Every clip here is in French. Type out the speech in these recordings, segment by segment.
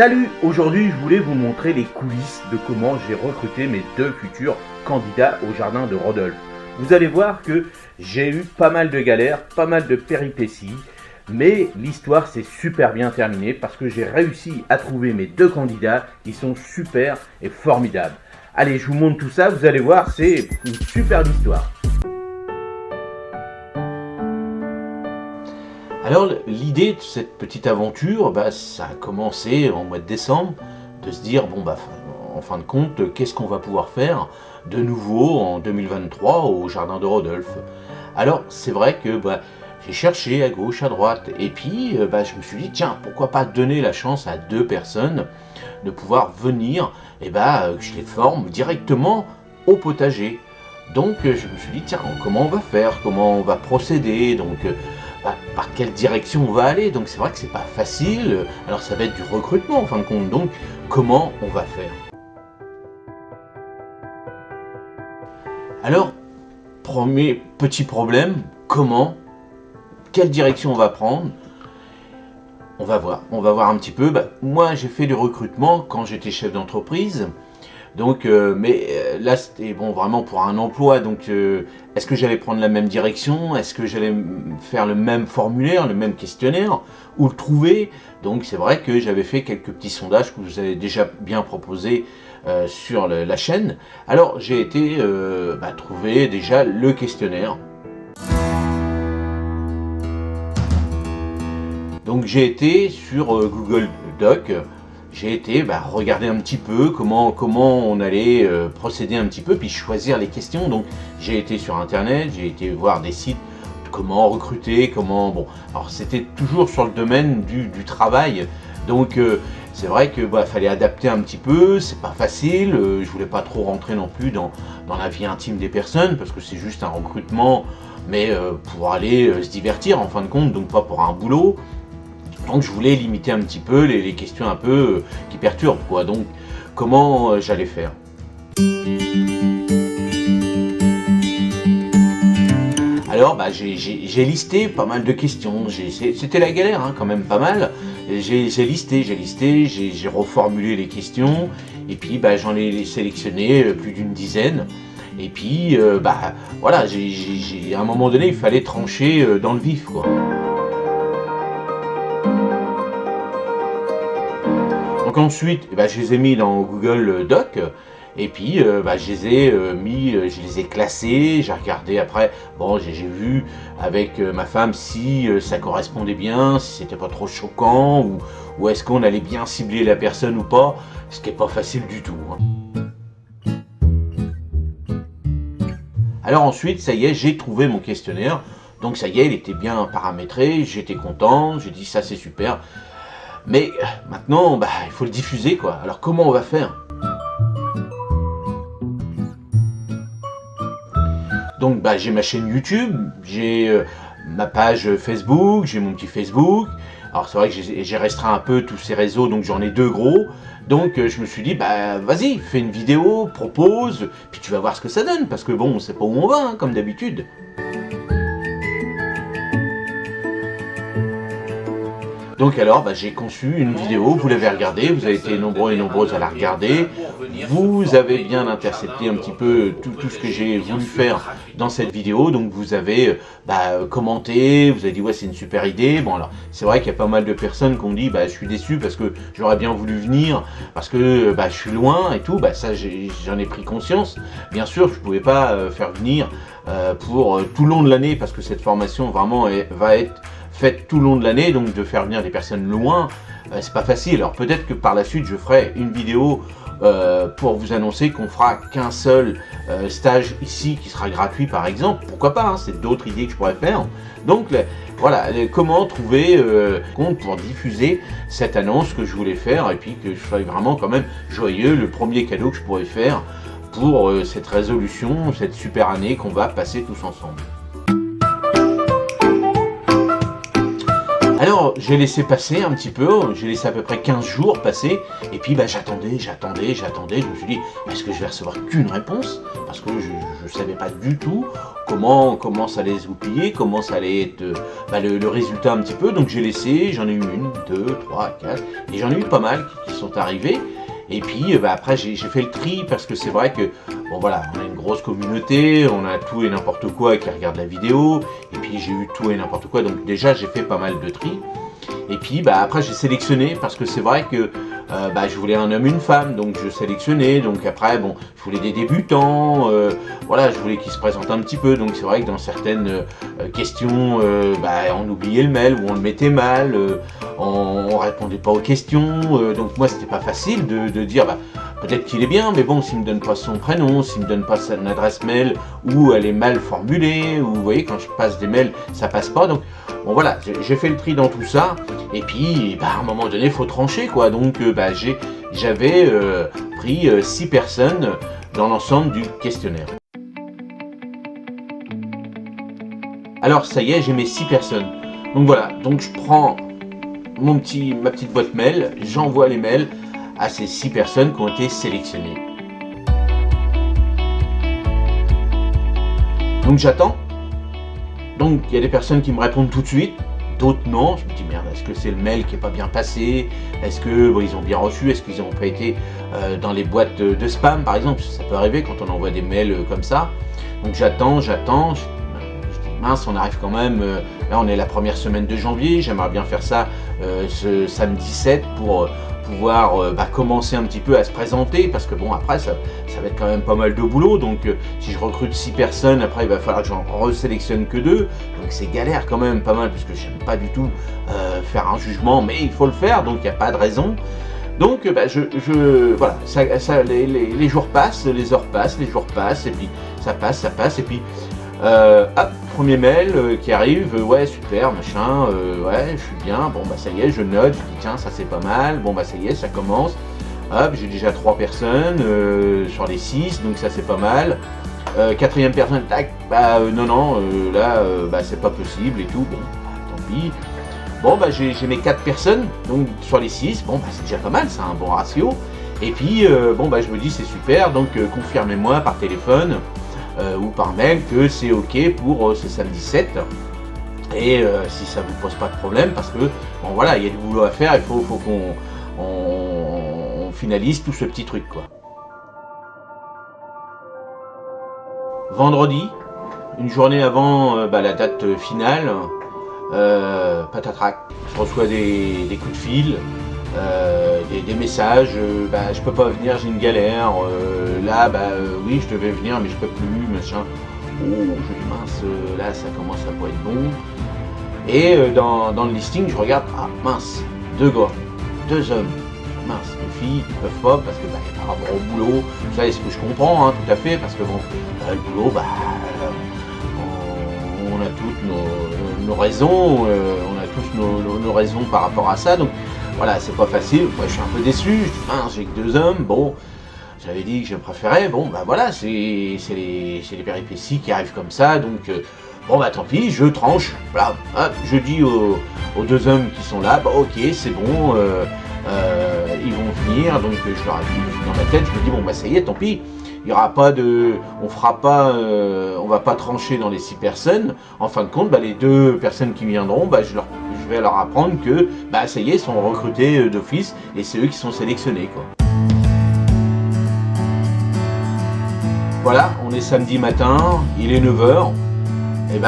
Salut! Aujourd'hui, je voulais vous montrer les coulisses de comment j'ai recruté mes deux futurs candidats au jardin de Rodolphe. Vous allez voir que j'ai eu pas mal de galères, pas mal de péripéties, mais l'histoire s'est super bien terminée parce que j'ai réussi à trouver mes deux candidats qui sont super et formidables. Allez, je vous montre tout ça, vous allez voir, c'est une superbe histoire. Alors l'idée de cette petite aventure, ça a commencé en mois de décembre, de se dire, en fin de compte, qu'est-ce qu'on va pouvoir faire de nouveau en 2023 au jardin de Rodolphe. Alors c'est vrai que j'ai cherché à gauche, à droite, et puis je me suis dit, tiens, pourquoi pas donner la chance à deux personnes de pouvoir venir, que je les forme directement au potager. Donc je me suis dit, tiens, comment on va faire, comment on va procéder, donc par quelle direction on va aller. Donc c'est vrai que c'est pas facile, alors ça va être du recrutement en fin de compte, donc comment on va faire. Alors, premier petit problème, quelle direction on va prendre? On va voir un petit peu. Moi j'ai fait du recrutement quand j'étais chef d'entreprise. Donc, là c'était vraiment pour un emploi, donc est-ce que j'allais prendre la même direction? Est-ce que j'allais faire le même formulaire, le même questionnaire? Où le trouver? Donc c'est vrai que j'avais fait quelques petits sondages que vous avez déjà bien proposés sur la chaîne. Alors j'ai été trouver déjà le questionnaire. Donc j'ai été sur Google Doc. J'ai été regarder un petit peu comment on allait procéder un petit peu, puis choisir les questions. Donc j'ai été sur internet, j'ai été voir des sites, comment recruter, alors c'était toujours sur le domaine du travail, donc c'est vrai que fallait adapter un petit peu, c'est pas facile, je voulais pas trop rentrer non plus dans la vie intime des personnes, parce que c'est juste un recrutement, mais pour aller se divertir en fin de compte, donc pas pour un boulot. Donc je voulais limiter un petit peu les questions un peu qui perturbent, quoi. Donc comment j'allais faire? Alors j'ai listé pas mal de questions. C'était la galère quand même, pas mal. J'ai listé, j'ai reformulé les questions, et puis j'en ai sélectionné plus d'une dizaine. Et puis à un moment donné il fallait trancher dans le vif, quoi. Donc ensuite, je les ai mis dans Google Doc, et puis je les ai classés, j'ai regardé après, j'ai vu avec ma femme si ça correspondait bien, si c'était pas trop choquant, ou est-ce qu'on allait bien cibler la personne ou pas, ce qui est pas facile du tout. Alors ensuite, ça y est, j'ai trouvé mon questionnaire, donc ça y est, il était bien paramétré, j'étais content, j'ai dit ça c'est super. Mais maintenant, il faut le diffuser, quoi. Alors comment on va faire? Donc j'ai ma chaîne YouTube, j'ai ma page Facebook, j'ai mon petit Facebook. Alors c'est vrai que j'ai restreint un peu tous ces réseaux, donc j'en ai deux gros. Donc je me suis dit, vas-y, fais une vidéo, propose, puis tu vas voir ce que ça donne, parce que on sait pas où on va, comme d'habitude. Donc alors, j'ai conçu une vidéo, vous l'avez regardée, vous avez été nombreux et nombreuses à la regarder, vous avez bien intercepté un petit peu tout ce que j'ai voulu faire dans cette vidéo, donc vous avez commenté, vous avez dit ouais c'est une super idée. Alors c'est vrai qu'il y a pas mal de personnes qui ont dit je suis déçu parce que j'aurais bien voulu venir, parce que je suis loin et tout, ça j'en ai pris conscience. Bien sûr je pouvais pas faire venir pour tout le long de l'année, parce que cette formation vraiment va être faite tout le long de l'année, donc de faire venir des personnes loin, c'est pas facile. Alors peut-être que par la suite je ferai une vidéo pour vous annoncer qu'on fera qu'un seul stage ici qui sera gratuit par exemple, pourquoi pas, c'est d'autres idées que je pourrais faire. Donc voilà, comment trouver compte pour diffuser cette annonce que je voulais faire, et puis que je sois vraiment quand même joyeux, le premier cadeau que je pourrais faire pour cette résolution, cette super année qu'on va passer tous ensemble. Alors j'ai laissé passer un petit peu, j'ai laissé à peu près 15 jours passer, et puis j'attendais, je me suis dit, est-ce que je vais recevoir qu'une réponse? Parce que je ne savais pas du tout comment ça allait se goupiller, comment ça allait être le résultat un petit peu, donc j'ai laissé, j'en ai eu une, deux, trois, quatre, et j'en ai eu pas mal qui sont arrivés. Et puis après j'ai fait le tri parce que c'est vrai que bon voilà, on a une grosse communauté, on a tout et n'importe quoi qui regarde la vidéo, et puis j'ai eu tout et n'importe quoi, donc déjà j'ai fait pas mal de tri. Et puis après j'ai sélectionné parce que c'est vrai que je voulais un homme, une femme, donc je sélectionnais. Donc après bon, je voulais des débutants, voilà, je voulais qu'ils se présentent un petit peu. Donc c'est vrai que dans certaines questions, on oubliait le mail ou on le mettait mal, on répondait pas aux questions. Donc moi c'était pas facile de dire peut-être qu'il est bien, mais bon, s'il me donne pas son prénom, s'il me donne pas son adresse mail, ou elle est mal formulée, ou vous voyez, quand je passe des mails, ça passe pas. Donc, bon voilà, j'ai fait le tri dans tout ça, et puis, à un moment donné, il faut trancher, quoi. Donc, j'avais pris 6 personnes dans l'ensemble du questionnaire. Alors, ça y est, j'ai mes 6 personnes. Donc voilà, donc je prends ma petite boîte mail, j'envoie les mails à ces 6 personnes qui ont été sélectionnées. Donc j'attends. Donc il y a des personnes qui me répondent tout de suite, d'autres non. Je me dis merde, est-ce que c'est le mail qui n'est pas bien passé? Est-ce que ils ont bien reçu? Est-ce qu'ils n'ont pas été dans les boîtes de spam par exemple? Ça peut arriver quand on envoie des mails comme ça. Donc j'attends. Je dis mince, on arrive quand même, là on est la première semaine de janvier, j'aimerais bien faire ça ce samedi 7 pour pouvoir commencer un petit peu à se présenter, parce que bon après ça va être quand même pas mal de boulot. Donc si je recrute 6 personnes, après il va falloir que j'en resélectionne que 2, donc c'est galère quand même pas mal, parce que j'aime pas du tout faire un jugement, mais il faut le faire, donc il n'y a pas de raison. Donc voilà, les jours passent, les heures passent, les jours passent, et puis ça passe, et puis hop, premier mail qui arrive, ouais super, machin, ouais je suis bien, bon ça y est, je note, je dis tiens ça c'est pas mal, bon ça y est, ça commence, hop, j'ai déjà 3 personnes sur les 6, donc ça c'est pas mal. Quatrième personne, tac, non, là c'est pas possible et tout, bon tant pis. Bon j'ai mes 4 personnes, donc sur les 6, bon c'est déjà pas mal, c'est un bon ratio. Et puis je me dis c'est super, donc confirmez-moi par téléphone ou par mail que c'est ok pour ce samedi 7, et si ça vous pose pas de problème, parce que bon voilà, il y a du boulot à faire, il faut qu'on finalise tout ce petit truc quoi. Vendredi, une journée avant la date finale, patatrac, je reçois des coups de fil, des messages, je peux pas venir, j'ai une galère, oui je devais venir mais je peux plus, machin. Oh, je dis mince, là ça commence à pas être bon. Et dans le listing je regarde, ah mince, 2 gars, 2 hommes, mince, les filles ils peuvent pas parce que par rapport au boulot, ça est ce que je comprends hein, tout à fait, parce que bon, le boulot, on a toutes nos raisons, on a tous nos raisons par rapport à ça, donc voilà, c'est pas facile. Moi je suis un peu déçu, je dis mince, j'ai que 2 hommes, bon, j'avais dit que je préférais, bon voilà, c'est les péripéties qui arrivent comme ça, donc tant pis, je tranche, voilà, hop, je dis aux 2 hommes qui sont là, ok, c'est bon, ils vont venir, donc je leur ai dit dans ma tête, je me dis ça y est, tant pis. Il y aura pas de, on va pas trancher dans les 6 personnes. En fin de compte, les 2 personnes qui viendront, je vais leur apprendre que, ça y est, ils sont recrutés d'office et c'est eux qui sont sélectionnés, quoi. Voilà, on est samedi matin, il est 9h, et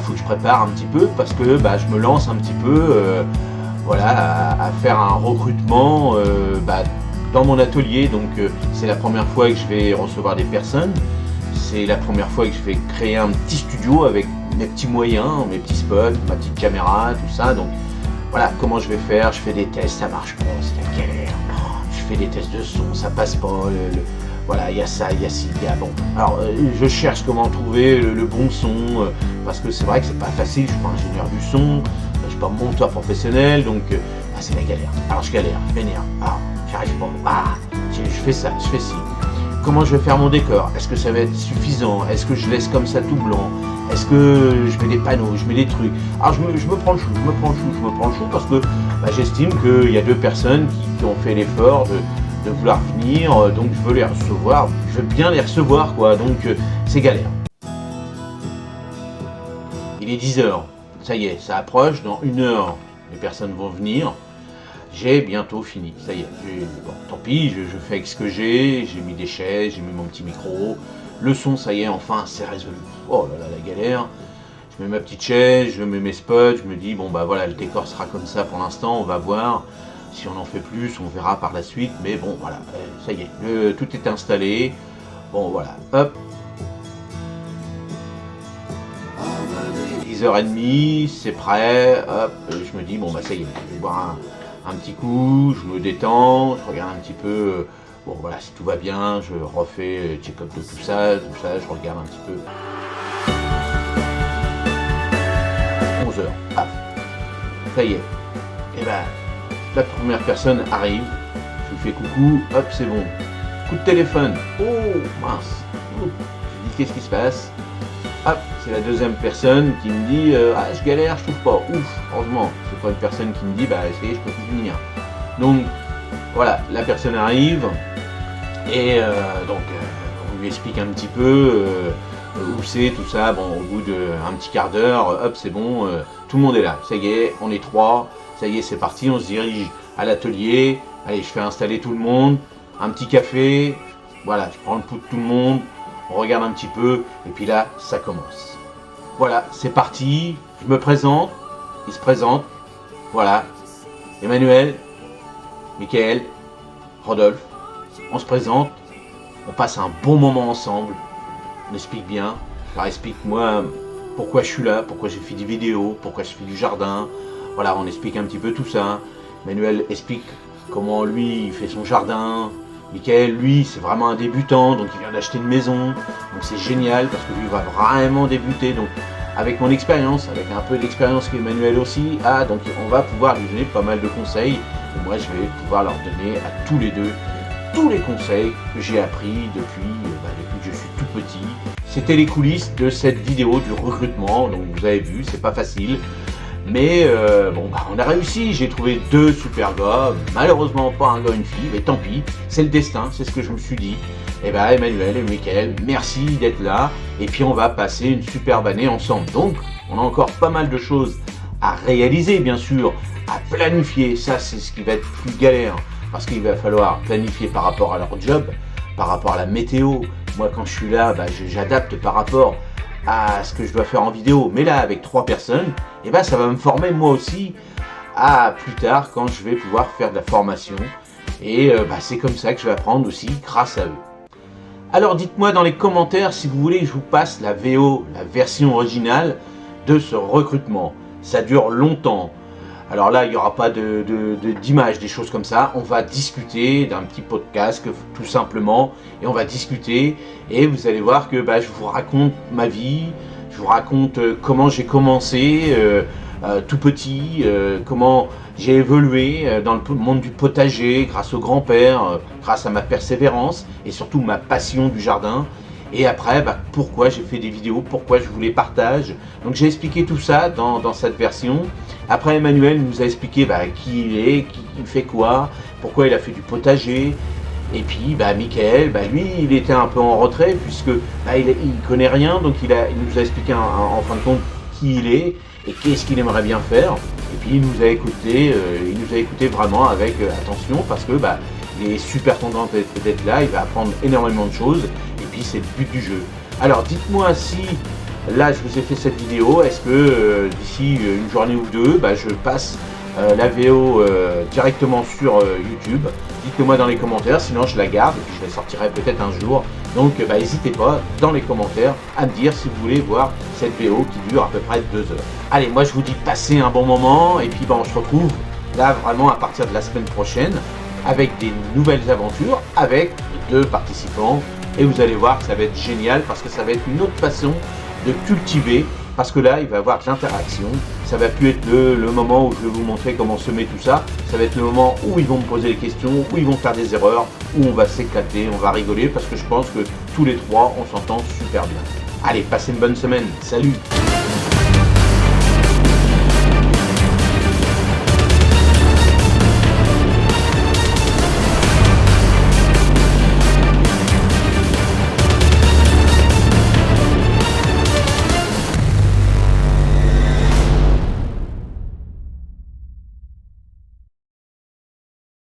faut que je prépare un petit peu, parce que je me lance un petit peu, à faire un recrutement, dans mon atelier. Donc c'est la première fois que je vais recevoir des personnes, c'est la première fois que je vais créer un petit studio avec mes petits moyens, mes petits spots, ma petite caméra, tout ça. Donc voilà comment je vais faire, je fais des tests, ça marche pas, c'est la galère, je fais des tests de son, ça passe pas, voilà, il y a ça, il y a ci, il y a bon. Alors je cherche comment trouver le bon son, parce que c'est vrai que c'est pas facile, je suis pas ingénieur du son, je suis pas monteur professionnel, donc c'est la galère. Alors je galère, je m'énerve, j'arrive pas, je fais ça, je fais ci. Comment je vais faire mon décor? Est-ce que ça va être suffisant? Est-ce que je laisse comme ça tout blanc? Est-ce que je mets des panneaux, je mets des trucs? Alors je me prends le chou, parce que j'estime qu'il y a 2 personnes qui ont fait l'effort de vouloir venir, donc je veux les recevoir, je veux bien les recevoir quoi, donc c'est galère. Il est 10h, ça y est, ça approche, dans 1 heure les personnes vont venir. j'ai bientôt fini. Ça y est, bon, tant pis, je fais avec ce que j'ai mis des chaises, j'ai mis mon petit micro. Le son, ça y est, enfin, c'est résolu. Oh là là, la galère. Je mets ma petite chaise, je mets mes spots, je me dis, bon bah voilà, le décor sera comme ça pour l'instant, on va voir. Si on en fait plus, on verra par la suite. Mais bon, voilà, ça y est, tout est installé. Bon, voilà, hop. 10h30, c'est prêt, hop, je me dis, bon bah ça y est, je vais boire un petit coup, je me détends, je regarde un petit peu, bon voilà, si tout va bien, je refais check-up de tout ça, je regarde un petit peu. 11h, paf, ça y est, et ben, la première personne arrive, je lui fais coucou, hop, c'est bon, coup de téléphone, oh mince, je dis qu'est-ce qui se passe? Hop, c'est la deuxième personne qui me dit ah je galère, je trouve pas, ouf, heureusement, c'est pas une personne qui me dit bah essayez, je peux plus venir. Donc voilà, la personne arrive et on lui explique un petit peu où c'est, tout ça, bon au bout d'un petit quart d'heure, hop c'est bon, tout le monde est là, ça y est, on est 3, ça y est c'est parti, on se dirige à l'atelier, allez je fais installer tout le monde, un petit café, voilà, je prends le pouls de tout le monde, on regarde un petit peu, et puis là, ça commence. Voilà, c'est parti, je me présente, il se présente, voilà, Emmanuel, Michael, Rodolphe, on se présente, on passe un bon moment ensemble, on explique bien, je leur explique moi pourquoi je suis là, pourquoi j'ai fait des vidéos, pourquoi je fais du jardin, voilà, on explique un petit peu tout ça. Emmanuel explique comment lui, il fait son jardin. Michael, lui, c'est vraiment un débutant, donc il vient d'acheter une maison, donc c'est génial parce que lui va vraiment débuter, donc avec mon expérience, avec un peu d'expérience qu'Emmanuel aussi a, donc on va pouvoir lui donner pas mal de conseils, et moi je vais pouvoir leur donner à tous les deux tous les conseils que j'ai appris depuis que je suis tout petit. C'était les coulisses de cette vidéo du recrutement, donc vous avez vu, c'est pas facile. Mais bon, bah, on a réussi, j'ai trouvé 2 super gars, malheureusement pas un gars et une fille, mais tant pis, c'est le destin, c'est ce que je me suis dit. Et bah Emmanuel et Michael, merci d'être là, et puis on va passer une superbe année ensemble. Donc, on a encore pas mal de choses à réaliser, bien sûr, à planifier, ça c'est ce qui va être plus galère, parce qu'il va falloir planifier par rapport à leur job, par rapport à la météo. Moi quand je suis là, bah, j'adapte par rapport à ce que je dois faire en vidéo, mais là avec 3 personnes, et ben ça va me former moi aussi à plus tard quand je vais pouvoir faire de la formation, et c'est comme ça que je vais apprendre aussi grâce à eux. Alors dites-moi dans les commentaires si vous voulez que je vous passe la VO, la version originale de ce recrutement. Ça dure longtemps. Alors là, il n'y aura pas d'image, des choses comme ça. On va discuter d'un petit podcast, tout simplement. Et on va discuter. Et vous allez voir que je vous raconte ma vie. Je vous raconte comment j'ai commencé tout petit. Comment j'ai évolué dans le monde du potager grâce au grand-père, grâce à ma persévérance. Et surtout ma passion du jardin. Et après, pourquoi j'ai fait des vidéos, pourquoi je vous les partage. Donc j'ai expliqué tout ça dans cette version. Après, Emmanuel nous a expliqué qui il est, qui il fait quoi, pourquoi il a fait du potager. Et puis Michael, lui, il était un peu en retrait puisque il connaît rien, donc il nous a expliqué en fin de compte qui il est et qu'est-ce qu'il aimerait bien faire. Et puis il nous a écouté vraiment avec attention parce que il est super content d'être là, il va apprendre énormément de choses. Et puis c'est le but du jeu. Alors dites-moi si là je vous ai fait cette vidéo, est-ce que d'ici une journée ou deux, je passe la VO directement sur YouTube. Dites-le moi dans les commentaires, sinon je la garde et puis je la sortirai peut-être un jour. Donc n'hésitez pas dans les commentaires à me dire si vous voulez voir cette VO qui dure à peu près 2 heures. Allez, moi je vous dis passez un bon moment et puis on se retrouve là vraiment à partir de la semaine prochaine avec des nouvelles aventures, avec 2 participants. Et vous allez voir que ça va être génial parce que ça va être une autre façon de cultiver. Parce que là, il va y avoir de l'interaction. Ça va plus être le moment où je vais vous montrer comment semer tout ça. Ça va être le moment où ils vont me poser des questions, où ils vont faire des erreurs, où on va s'éclater, on va rigoler. Parce que je pense que tous les 3, on s'entend super bien. Allez, passez une bonne semaine. Salut!